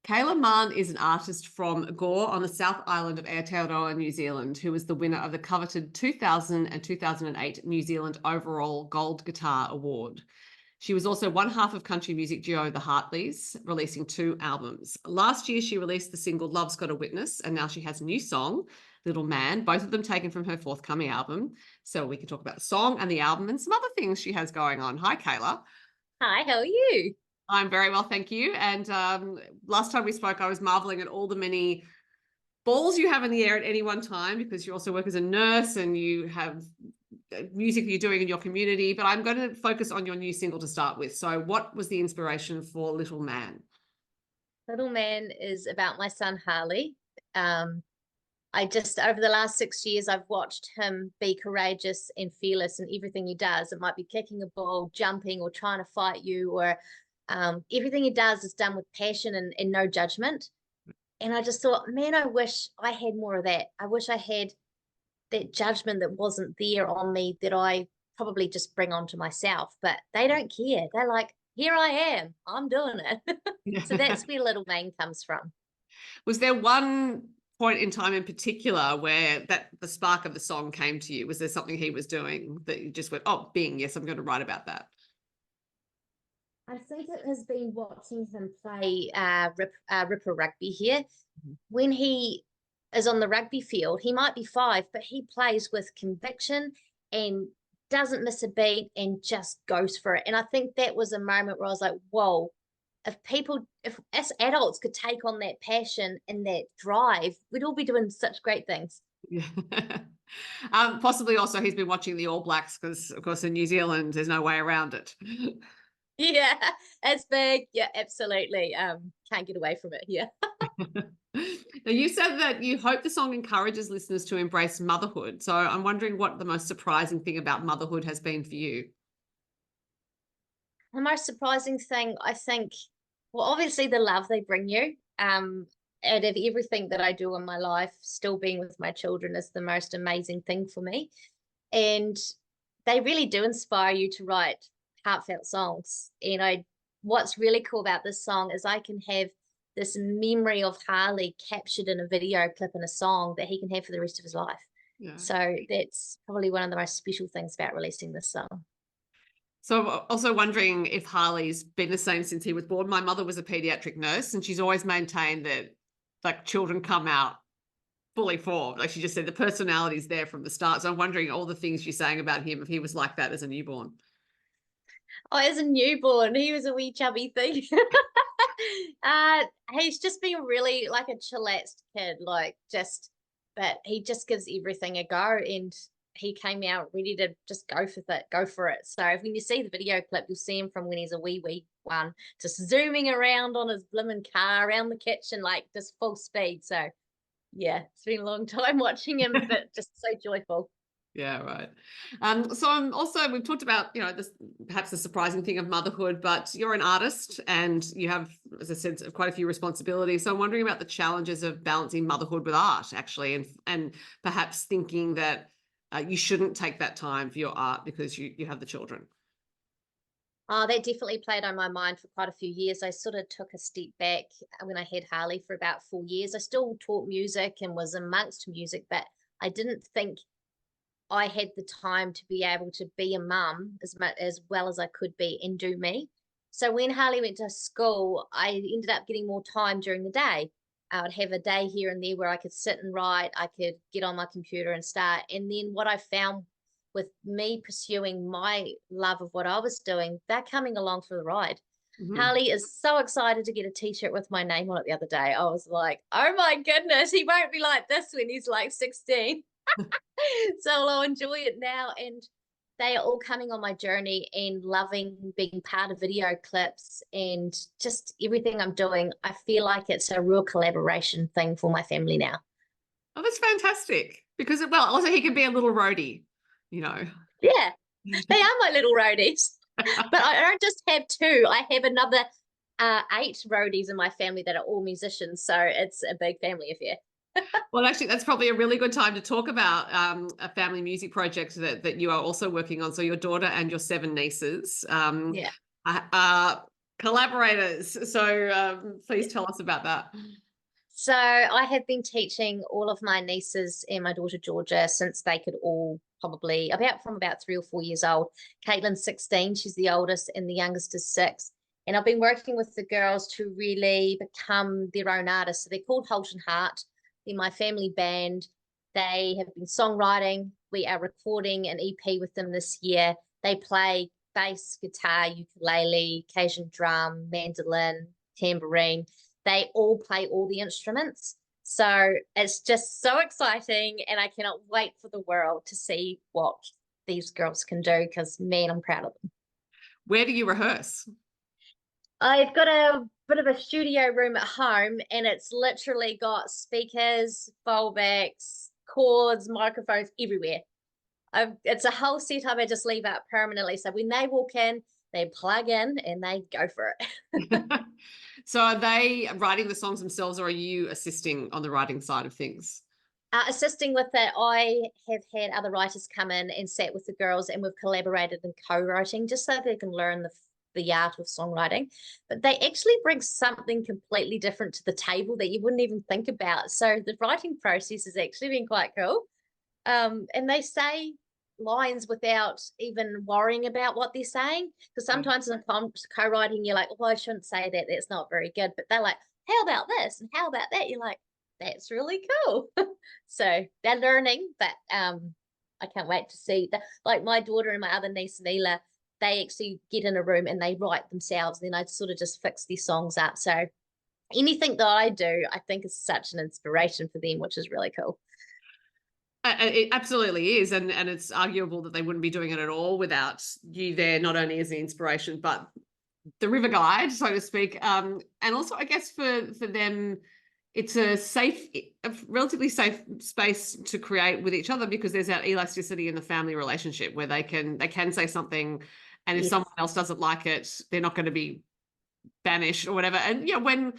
Kayla Mahon is an artist from Gore on the South Island of Aotearoa, New Zealand, who was the winner of the coveted 2000 and 2008 New Zealand Overall Gold Guitar Award. She was also one half of country music duo The Heartleys, releasing 2 albums. Last year, she released the single Love's Got a Witness, and now she has a new song, Little Man, both of them taken from her forthcoming album. So we can talk about the song and the album and some other things she has going on. Hi, Kayla. Hi, how are you? I'm very well, thank you. And last time we spoke, I was marveling at all the many balls you have in the air at any one time, because you also work as a nurse and you have music you're doing in your community. But I'm going to focus on your new single to start with. So what was the inspiration for Little Man? Little Man is about my son, Harley. I just, over the last 6 years, I've watched him be courageous and fearless in everything he does. It might be kicking a ball, jumping, or trying to fight you, or everything he does is done with passion and no judgment. And I just thought, man, I wish I had more of that. I wish I had that judgment that wasn't there on me, that I probably just bring onto myself. But they don't care. They're like, here I am, I'm doing it. So that's where Little Man comes from. Was there one point in time in particular where the spark of the song came to you? Was there something he was doing that you just went, oh, Bing, yes, I'm going to write about that? I think it has been watching him play Ripper rugby here. When he is on the rugby field, he might be 5, but he plays with conviction and doesn't miss a beat and just goes for it. And I think that was a moment where I was like, whoa, if us adults could take on that passion and that drive, we'd all be doing such great things. Yeah. Possibly also he's been watching the All Blacks, because of course in New Zealand there's no way around it. Yeah, it's big. Yeah, absolutely. Can't get away from it. Yeah. Now, you said that you hope the song encourages listeners to embrace motherhood. So I'm wondering what the most surprising thing about motherhood has been for you. The most surprising thing, I think, well, obviously the love they bring you. Out of everything that I do in my life, still being with my children is the most amazing thing for me. And they really do inspire you to write heartfelt songs. And what's really cool about this song is I can have this memory of Harley captured in a video clip in a song that he can have for the rest of his life. Yeah. So that's probably one of the most special things about releasing this song. So I'm also wondering if Harley's been the same since he was born. My mother was a pediatric nurse, and she's always maintained that like children come out fully formed. Like she just said, the personality's there from the start. So I'm wondering all the things you're saying about him, if he was like that as a newborn. Oh, as a newborn, he was a wee chubby thing. He's just been really like a chillaxed kid, but he just gives everything a go, and he came out ready to just go for it. So when you see the video clip, you'll see him from when he's a wee one, just zooming around on his blimmin' car around the kitchen, like just full speed. So yeah, it's been a long time watching him, but just so joyful. Yeah, right. So I'm also, we've talked about, this perhaps the surprising thing of motherhood, but you're an artist and you have, as I said, quite a few responsibilities. So I'm wondering about the challenges of balancing motherhood with art, actually, and perhaps thinking that you shouldn't take that time for your art because you have the children. Oh, that definitely played on my mind for quite a few years. I sort of took a step back when I had Harley for about 4 years. I still taught music and was amongst music, but I didn't think I had the time to be able to be a mum as well as I could be and do me. So when Harley went to school, I ended up getting more time during the day. I would have a day here and there where I could sit and write. I could get on my computer and start. And then what I found with me pursuing my love of what I was doing, they're coming along for the ride. Mm-hmm. Harley is so excited to get a t-shirt with my name on it the other day. I was like, oh my goodness, he won't be like this when he's like 16. So I'll enjoy it now, and they are all coming on my journey and loving being part of video clips and just everything I'm doing. I feel like it's a real collaboration thing for my family now. Oh, that's fantastic, because also he can be a little roadie, Yeah, they are my little roadies. But I don't just have 2. I have another 8 roadies in my family that are all musicians, so it's a big family affair. Well, actually, that's probably a really good time to talk about a family music project that you are also working on. So your daughter and your 7 nieces. Collaborators. So please tell us about that. So I have been teaching all of my nieces and my daughter Georgia since they could all probably from about 3 or 4 years old. Caitlin's 16, she's the oldest, and the youngest is 6. And I've been working with the girls to really become their own artists. So they're called Holt and Heart. They're my family band. They have been songwriting. We are recording an EP with them this year. They play bass, guitar, ukulele, Cajun drum, mandolin, tambourine. They all play all the instruments. So it's just so exciting. And I cannot wait for the world to see what these girls can do because, man, I'm proud of them. Where do you rehearse? I've got a bit of a studio room at home and it's literally got speakers, fallbacks, cords, microphones everywhere. It's a whole setup I just leave out permanently. So when they walk in, they plug in and they go for it. So are they writing the songs themselves, or are you assisting on the writing side of things? Assisting with it, I have had other writers come in and sat with the girls, and we've collaborated in co-writing just so they can learn the art of songwriting. But they actually bring something completely different to the table that you wouldn't even think about. So the writing process has actually been quite cool. And they say lines without even worrying about what they're saying. Because sometimes in co-writing, you're like, oh, I shouldn't say that. That's not very good. But they're like, how about this? And how about that? You're like, that's really cool. So they're learning, but I can't wait to see that. Like my daughter and my other niece, Neela, they actually get in a room and they write themselves. Then I sort of just fix these songs up. So anything that I do, I think is such an inspiration for them, which is really cool. It absolutely is, and it's arguable that they wouldn't be doing it at all without you there, not only as the inspiration, but the river guide, so to speak. And also, I guess for them, it's a relatively safe space to create with each other because there's that elasticity in the family relationship where they can say something, and if Yes. someone else doesn't like it, they're not going to be banished or whatever. And yeah, when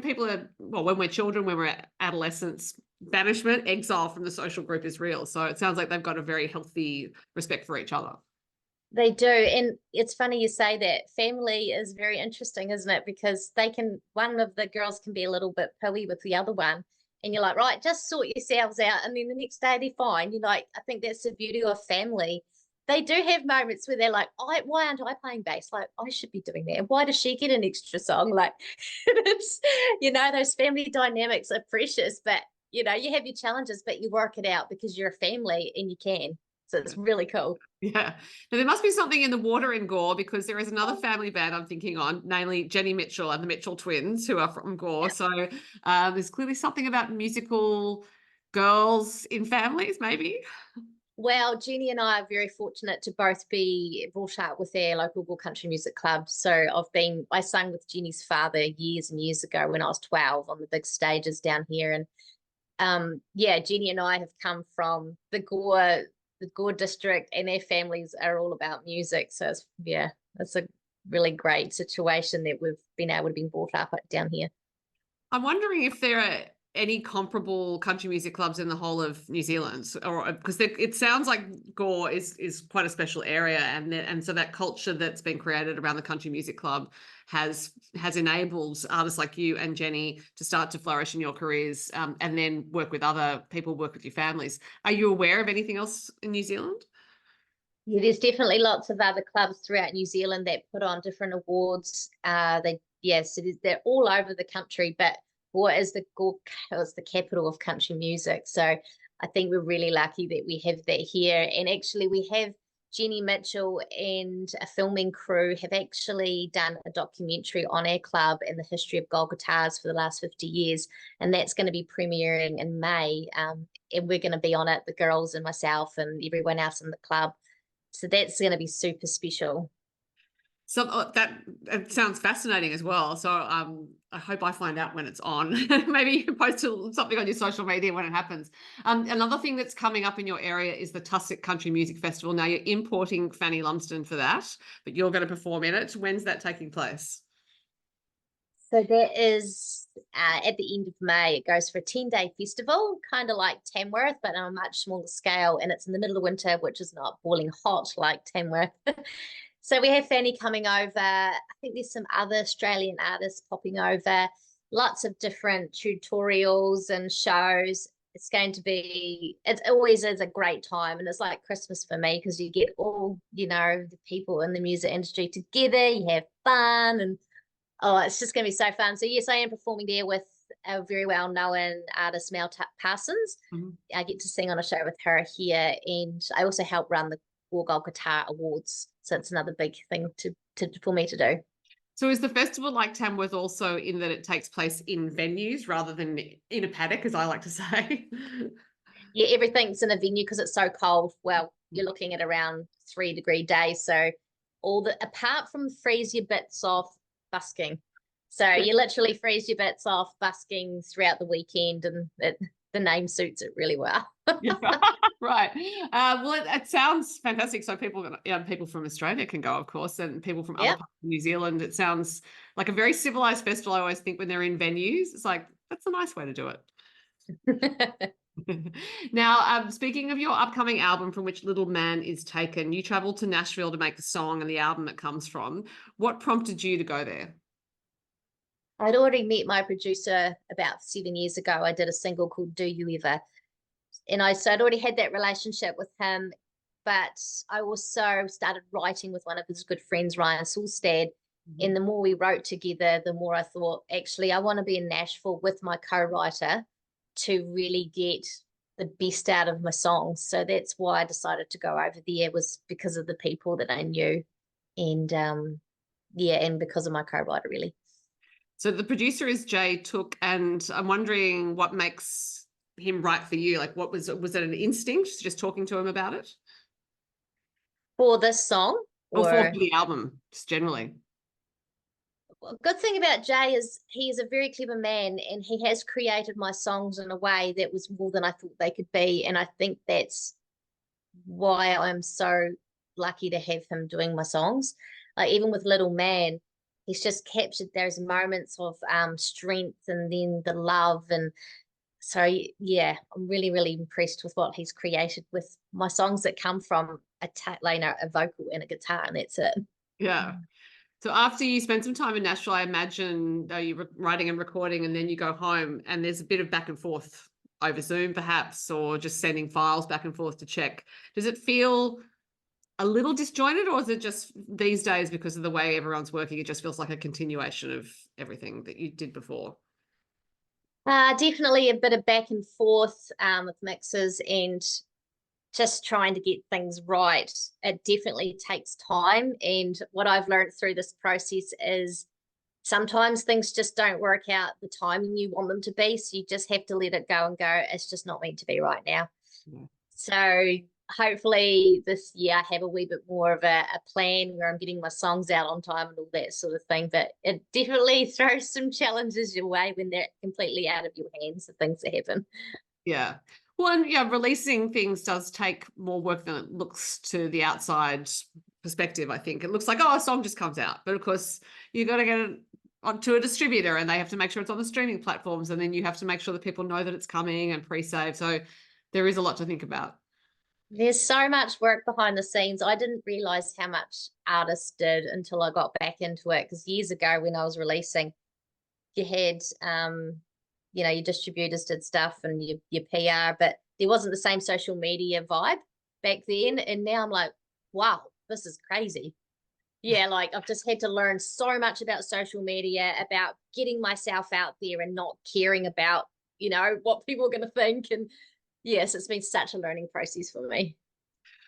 people are when we're children, when we're adolescents, banishment, exile from the social group is real. So it sounds like they've got a very healthy respect for each other. They do. And it's funny you say that. Family is very interesting, isn't it? Because one of the girls can be a little bit pooey with the other one. And you're like, right, just sort yourselves out. And then the next day they're fine. You're like, I think that's the beauty of family. They do have moments where they're like, why aren't I playing bass? Like, I should be doing that. Why does she get an extra song? Like, it's, those family dynamics are precious, but, you have your challenges, but you work it out because you're a family and you can. So it's really cool. Yeah. Now, there must be something in the water in Gore because there is another family band I'm thinking on, namely Jenny Mitchell and the Mitchell twins, who are from Gore. So there's clearly something about musical girls in families, maybe. Well, Jenny and I are very fortunate to both be brought up with our local Gore Country Music Club. So I sang with Jenny's father years and years ago when I was 12 on the big stages down here. And Jenny and I have come from the Gore district, and their families are all about music. So it's a really great situation that we've been able to be brought up down here. I'm wondering if there are any comparable country music clubs in the whole of New Zealand, or because it sounds like Gore is quite a special area, and so that culture that's been created around the country music club has enabled artists like you and Jenny to start to flourish in your careers, and then work with other people, work with your families. Are you aware of anything else in New Zealand? Yeah, there's definitely lots of other clubs throughout New Zealand that put on different awards. They're all over the country, but Gore is the capital of country music. So I think we're really lucky that we have that here. And actually, we have Jenny Mitchell and a filming crew have actually done a documentary on our club and the history of gold guitars for the last 50 years. And that's going to be premiering in May. And we're going to be on it, the girls and myself and everyone else in the club. So that's going to be super special. So that it sounds fascinating as well. So I hope I find out when it's on. Maybe you can post something on your social media when it happens. Another thing that's coming up in your area is the Tussock Country Music Festival. Now you're importing Fanny Lumsden for that, but you're going to perform in it. When's that taking place? So that is at the end of May. It goes for a 10-day festival, kind of like Tamworth, but on a much smaller scale. And it's in the middle of winter, which is not boiling hot like Tamworth. So we have Fanny coming over. I think there's some other Australian artists popping over. Lots of different tutorials and shows. It's going to be, it always is a great time. And it's like Christmas for me because you get all, the people in the music industry together. You have fun and, oh, it's just going to be so fun. So yes, I am performing there with a very well-known artist, Mel Parsons. Mm-hmm. I get to sing on a show with her here, and I also help run the Gore Gold Guitar Awards. So it's another big thing for me to do. So is the festival like Tamworth also in that it takes place in venues rather than in a paddock, as I like to say? Yeah, everything's in a venue because it's so cold. Well, you're looking at around 3-degree days. So apart from freeze your bits off busking. So you literally freeze your bits off busking throughout the weekend, and the name suits it really well. Yeah, right. Well, it sounds fantastic. So people from Australia can go, of course, and people from other parts of New Zealand. It sounds like a very civilized festival. I always think when they're in venues, it's like, that's a nice way to do it. Now, speaking of your upcoming album from which Little Man is taken, you traveled to Nashville to make the song and the album it comes from. What prompted you to go there? I'd already met my producer about 7 years ago. I did a single called Do You Ever? And so I'd already had that relationship with him, but I also started writing with one of his good friends, Ryan Sulstad. Mm-hmm. And the more we wrote together, the more I thought, actually, I want to be in Nashville with my co-writer to really get the best out of my songs. So that's why I decided to go over there, was because of the people that I knew. And and because of my co-writer, really. So the producer is Jay Took, and I'm wondering what makes him right for you. Like, was it an instinct just talking to him about it? For this song? Or for the album, just generally? Well, good thing about Jay is he is a very clever man, and he has created my songs in a way that was more than I thought they could be. And I think that's why I'm so lucky to have him doing my songs. Like even with Little Man, he's just captured those moments of strength and then the love. And so, yeah, I'm really, really impressed with what he's created with my songs that come from a vocal and a guitar, and that's it. Yeah. So after you spend some time in Nashville, I imagine you're writing and recording, and then you go home and there's a bit of back and forth over Zoom perhaps, or just sending files back and forth to check. Does it feel a little disjointed, or is it just these days, because of the way everyone's working, it just feels like a continuation of everything that you did before? Definitely a bit of back and forth with mixes and just trying to get things right. It definitely takes time. And what I've learned through this process is sometimes things just don't work out the timing you want them to be. So you just have to let it go and go, it's just not meant to be right now. Yeah. So hopefully this year I have a wee bit more of a plan where I'm getting my songs out on time and all that sort of thing. But it definitely throws some challenges your way when they're completely out of your hands, the things that happen. Yeah. Well, and yeah, releasing things does take more work than it looks to the outside perspective, I think. It looks like, oh, a song just comes out. But of course, you got to get it onto a distributor and they have to make sure it's on the streaming platforms. And then you have to make sure that people know that it's coming and pre-save. So there is a lot to think about. There's so much work behind the scenes. I didn't realize how much artists did until I got back into it. Because years ago when I was releasing, you had your distributors did stuff and your PR, but there wasn't the same social media vibe back then. And now I'm like, wow, this is crazy. Yeah, like I've just had to learn so much about social media, about getting myself out there and not caring about, what people are going to think. And yes, it's been such a learning process for me.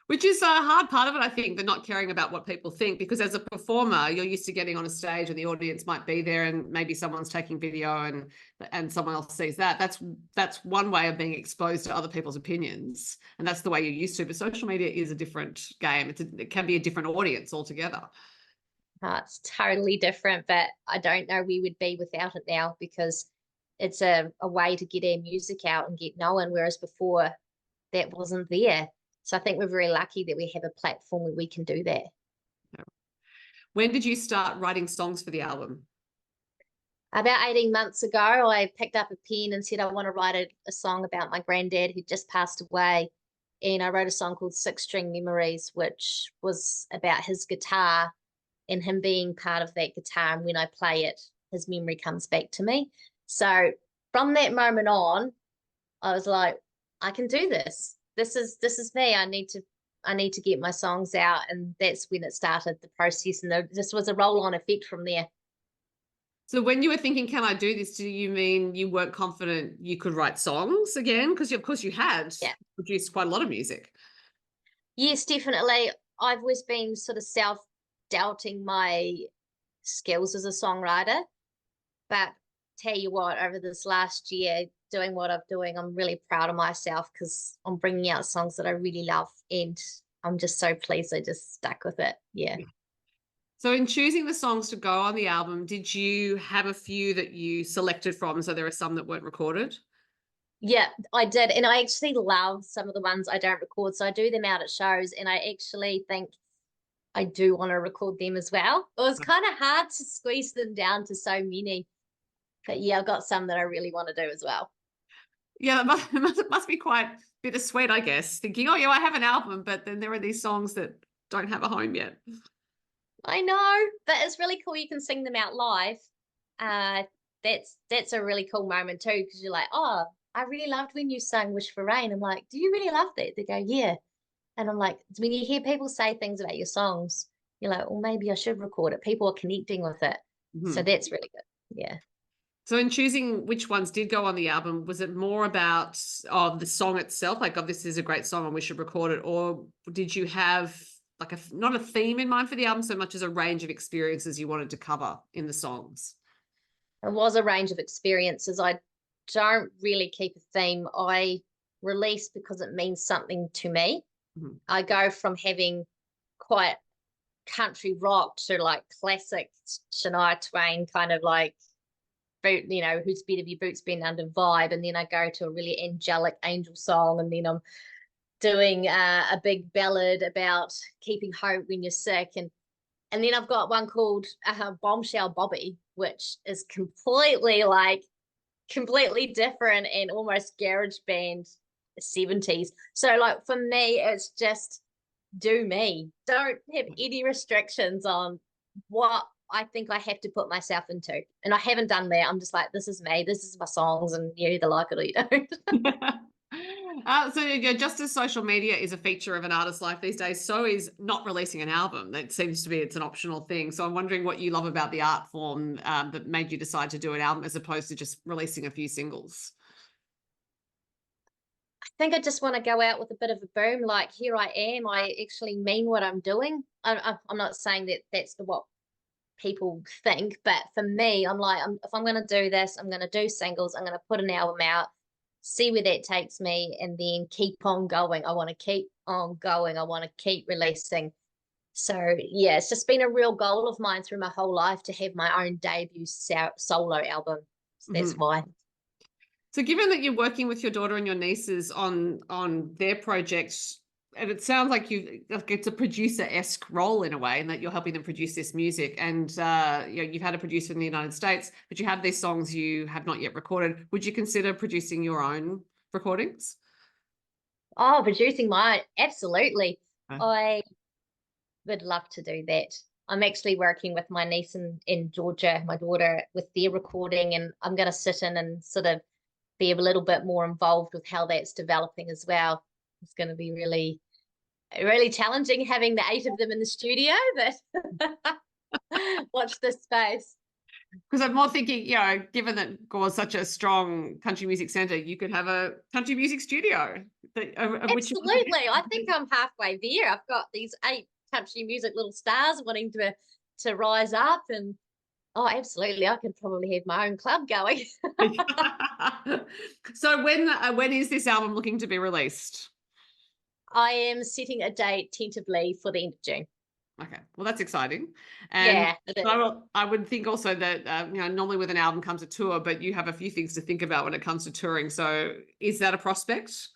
Which is a hard part of it, I think, the not caring about what people think, because as a performer, you're used to getting on a stage and the audience might be there and maybe someone's taking video and someone else sees that. That's one way of being exposed to other people's opinions. And that's the way you're used to. But social media is a different game. It can be a different audience altogether. It's totally different, but I don't know where we'd be without it now, because it's a way to get our music out and get known, whereas before that wasn't there. So I think we're very lucky that we have a platform where we can do that. When did you start writing songs for the album? About 18 months ago, I picked up a pen and said, I want to write a song about my granddad who just passed away. and I wrote a song called Six String Memories, which was about his guitar and him being part of that guitar. And when I play it, his memory comes back to me. So from that moment on, I was like, I can do this. This is me. I need to get my songs out. And that's when it started, the process. And this was a roll-on effect from there. So when you were thinking, can I do this? Do you mean you weren't confident you could write songs again? Because of course you had produced quite a lot of music. Yes, definitely. I've always been sort of self-doubting my skills as a songwriter. But tell you what, over this last year, doing what I'm doing, I'm really proud of myself because I'm bringing out songs that I really love. And I'm just so pleased I just stuck with it. Yeah. So in choosing the songs to go on the album, did you have a few that you selected from? So there are some that weren't recorded? Yeah, I did. And I actually love some of the ones I don't record. So I do them out at shows. And I actually think I do want to record them as well. It was kind of hard to squeeze them down to so many. But yeah, I've got some that I really want to do as well. Yeah, it must be quite bittersweet, I guess, thinking, oh, yeah, I have an album, but then there are these songs that don't have a home yet. I know, but it's really cool. You can sing them out live. That's a really cool moment too, because you're like, oh, I really loved when you sang Wish for Rain. I'm like, do you really love that? They go, yeah. And I'm like, when you hear people say things about your songs, you're like, well, maybe I should record it. People are connecting with it. So that's really good. Yeah. So in choosing which ones did go on the album, was it more about the song itself, like, oh, this is a great song and we should record it, or did you have like not a theme in mind for the album so much as a range of experiences you wanted to cover in the songs? It was a range of experiences. I don't really keep a theme. I release because it means something to me. I go from having quite country rock to like classic Shania Twain kind of like boot, whose beat have your boots been under vibe, and then I go to a really angelic angel song, and then I'm doing a big ballad about keeping hope when you're sick, and then I've got one called Bombshell Bobby, which is completely different and almost garage band 70s. So like for me, it's just do me. Don't have any restrictions on what I think I have to put myself into. And I haven't done that. I'm just like, this is me. This is my songs, and you either like it or you don't. So just as social media is a feature of an artist's life these days, so is not releasing an album. That seems to be it's an optional thing. So I'm wondering what you love about the art form that made you decide to do an album as opposed to just releasing a few singles. I think I just want to go out with a bit of a boom. Like, here I am. I actually mean what I'm doing. I'm not saying that that's what people think, but for me, I'm like, if I'm going to do this, I'm going to do singles. I'm going to put an album out, see where that takes me, and then keep on going. I want to keep on going. I want to keep releasing. So yeah, it's just been a real goal of mine through my whole life to have my own debut solo album. So that's why. So given that you're working with your daughter and your nieces on their projects, and it sounds like it's a producer-esque role in a way, and that you're helping them produce this music, and you've had a producer in the United States, but you have these songs you have not yet recorded. Would you consider producing your own recordings? Oh, producing mine, absolutely. I would love to do that. I'm actually working with my niece in Georgia, my daughter, with their recording, and I'm going to sit in and sort of be a little bit more involved with how that's developing as well. It's going to be really, really challenging having the 8 of them in the studio, but watch this space. Because I'm more thinking, given that Gore's such a strong country music center, you could have a country music studio. Absolutely. I think I'm halfway there. I've got these 8 country music little stars wanting to rise up, and oh, absolutely. I could probably have my own club going. So when is this album looking to be released? I am setting a date tentatively for the end of June. Okay, well, that's exciting. And yeah, I would think also that normally with an album comes a tour, but you have a few things to think about when it comes to touring. So is that a prospect?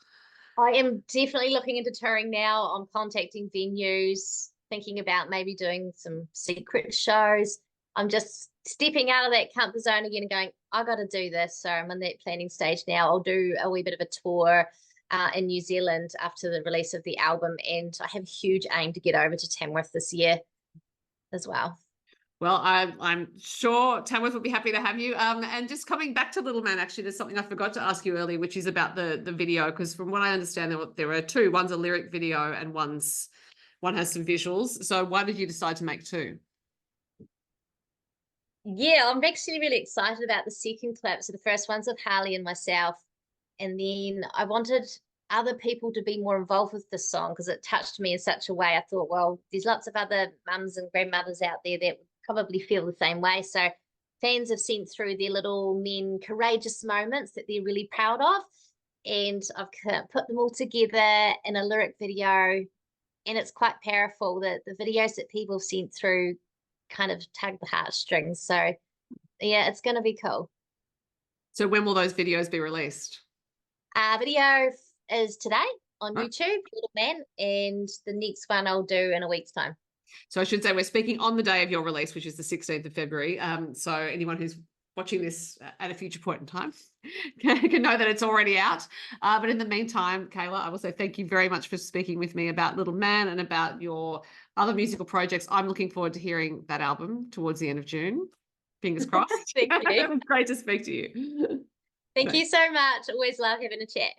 I am definitely looking into touring now. I'm contacting venues, thinking about maybe doing some secret shows. I'm just stepping out of that comfort zone again and going, I got to do this. So I'm in that planning stage now. I'll do a wee bit of a tour. in New Zealand after the release of the album, and I have a huge aim to get over to Tamworth this year as well. Well, I'm sure Tamworth will be happy to have you. And just coming back to Little Man, actually, there's something I forgot to ask you earlier, which is about the video, because from what I understand, there are two. One's a lyric video and one has some visuals. So why did you decide to make two? Yeah, I'm actually really excited about the second clip. So the first one's with Harley and myself, and then I wanted other people to be more involved with this song because it touched me in such a way. I thought, well, there's lots of other mums and grandmothers out there that would probably feel the same way. So fans have sent through their little men courageous moments that they're really proud of, and I've put them all together in a lyric video, and it's quite powerful. The videos that people have sent through kind of tug the heartstrings. So yeah, it's going to be cool. So when will those videos be released? Video is today on Right. YouTube, Little Man, and the next one I'll do in a week's time. So I should say we're speaking on the day of your release, which is the 16th of February. So anyone who's watching this at a future point in time can know that it's already out. But in the meantime, Kayla, I will say thank you very much for speaking with me about Little Man and about your other musical projects. I'm looking forward to hearing that album towards the end of June. Fingers crossed. Thank you. It was great to speak to you. Thank you so much. Always love having a chat.